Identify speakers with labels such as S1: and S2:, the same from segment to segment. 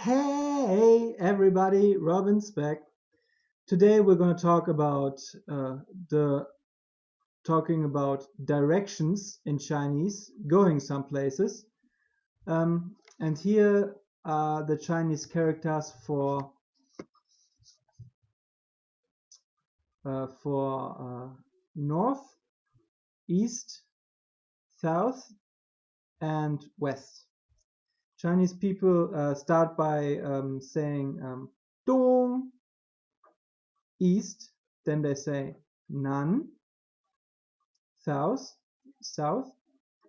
S1: Hey everybody, Robin's back. Today we're going to talk about the talking about directions in Chinese, going some places. And here are the Chinese characters for north, east, south, and west. Chinese people start by saying Dong, east, then they say Nan, south,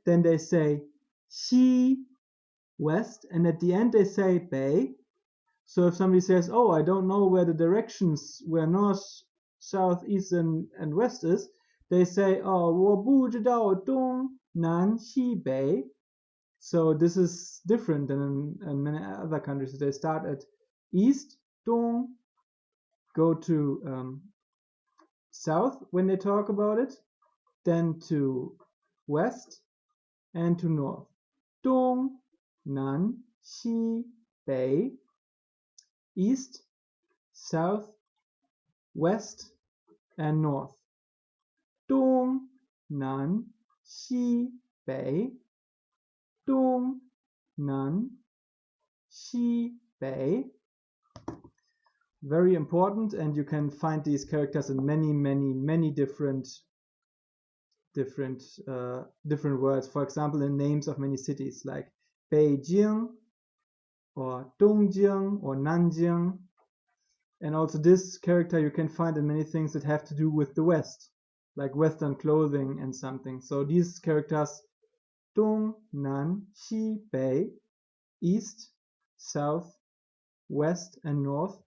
S1: then they say Xi, west, and at the end they say Bei. So if somebody says, oh, I don't know where the directions, where north, south, east, and west is, they say, oh, 我不知道东南西北. So this is different than in many other countries. They start at east, Dong, go to south when they talk about it, then to west and to north. Dong, Nan, Xi, Bei, east, south, west, and north. Dong, Nan, Xi, Bei, Dong, Nan, Xi, Bei. Very important, and you can find these characters in many different words. For example, in names of many cities like Beijing or Dongjing or Nanjing. And also this character you can find in many things that have to do with the West, like Western clothing and something. So these characters, Dong, Nan, Xi, Bei, east, south, west, and north.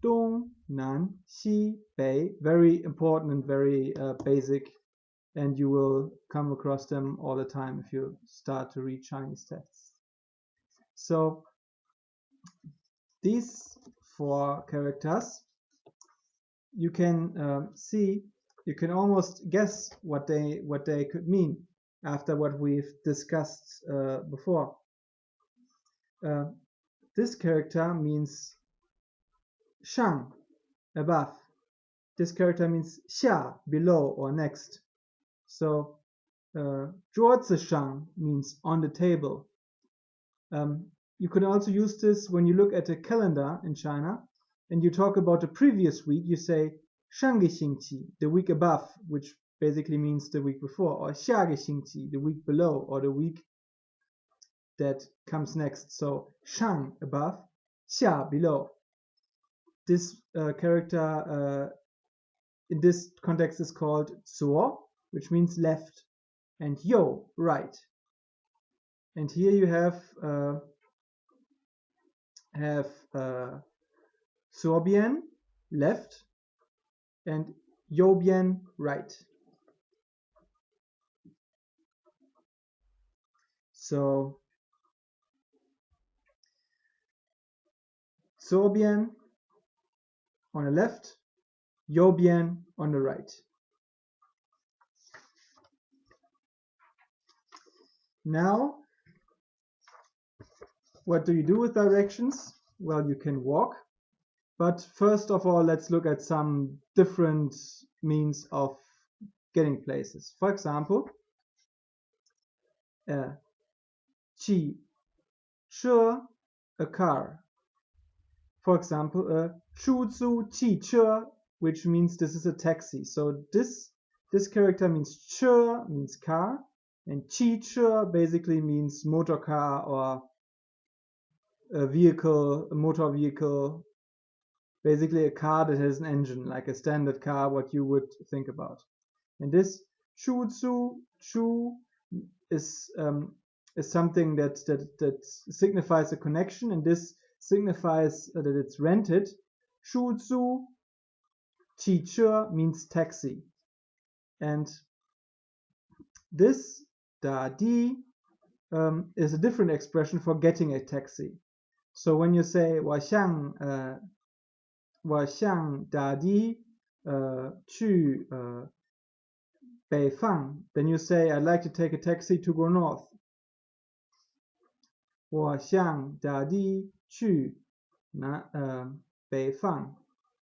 S1: Dong, Nan, Xi, Bei, very important and very basic, and you will come across them all the time if you start to read Chinese texts. So these four characters, you can see, you can almost guess what they could mean after what we've discussed before. This character means shang, above. This character means xia, below or next. So 桌子上 means on the table. You can also use this when you look at a calendar in China and you talk about the previous week. You say 上个星期, the week above, which basically means the week before, or 下个星期, the week below, or the week that comes next. So 上 above, 下 below. This character in this context is called 左, which means left, and 右 right. And here you have 左边 left and 右边 right. So 左边 on the left, 右边 on the right. Now, what do you do with directions? Well, you can walk, but first of all, let's look at some different means of getting places. For example, 汽车, a car. For example, 出租汽车, which means this is a taxi. So this character means 车 means car, and 汽车 basically means motor car or a motor vehicle, basically a car that has an engine, like a standard car, what you would think about. And this 出租 is something that signifies a connection, and this signifies that it's rented. 出租汽车 means taxi, and this 打的 is a different expression for getting a taxi. So when you say 我想打的去北方, then you say I'd like to take a taxi to go north. 我想打的去北方，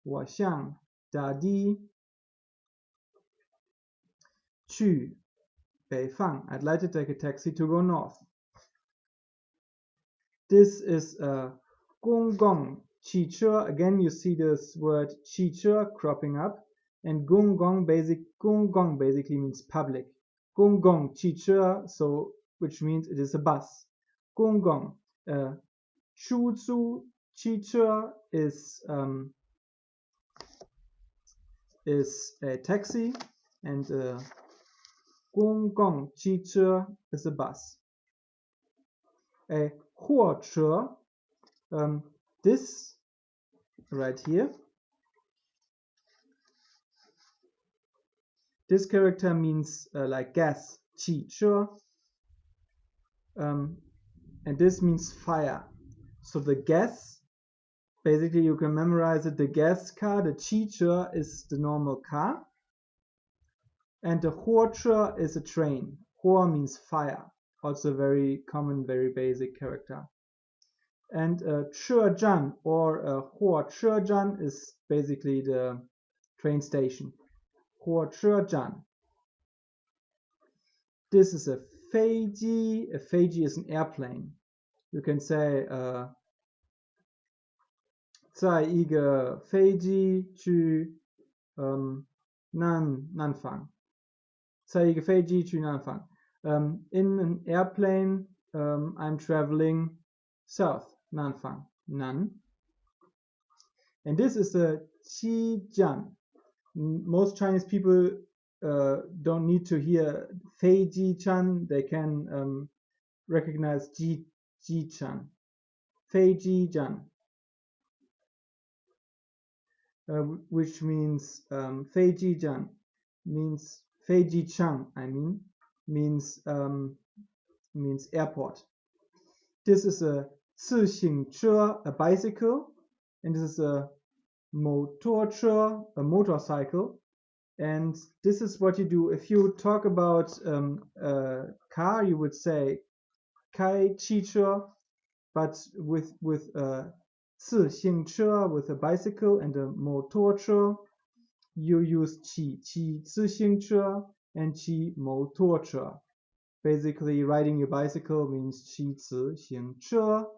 S1: 我向打的去北方. I'd like to take a taxi to go north. This is Gong Gong Chi Chur. Again, you see this word Chi Chur cropping up, and Gong Gong basically means public. Gong Gong Chi Chur, so which means it is a bus. Gong Gong. Chu Zu Chi Chur is a taxi, and Gong Gong Chi Chur is a bus. A Huo Chur, this right here, this character means like gas, Qi Chur, and this means fire. So the gas, basically you can memorize it, the gas car, the Qi Chur is the normal car, and the Huo Chur is a train. Huo means fire, also very common, very basic character. And Chezhan or Huo Chezhan is basically the train station. Huo Chezhan. This is a Feiji. A Feiji is an airplane. You can say 在一个飞机去南方。在一个飞机去南方。In an airplane, I'm traveling south. 南方 Nan. And this is a Qijian. Most Chinese people don't need to hear Fei Ji Chan. They can recognize Ji Chan. Fei Ji Chan. Which means Fei Ji Chan means Fei Ji Chan, means airport. This is a 自行车, a bicycle, and this is a motorchur, a motorcycle. And this is what you do if you talk about a car. You would say 开汽车, but with 自行车, with a bicycle, and a motorchur, you use 骑自行车 and 骑 motorchur. Basically, riding your bicycle means 骑自行车.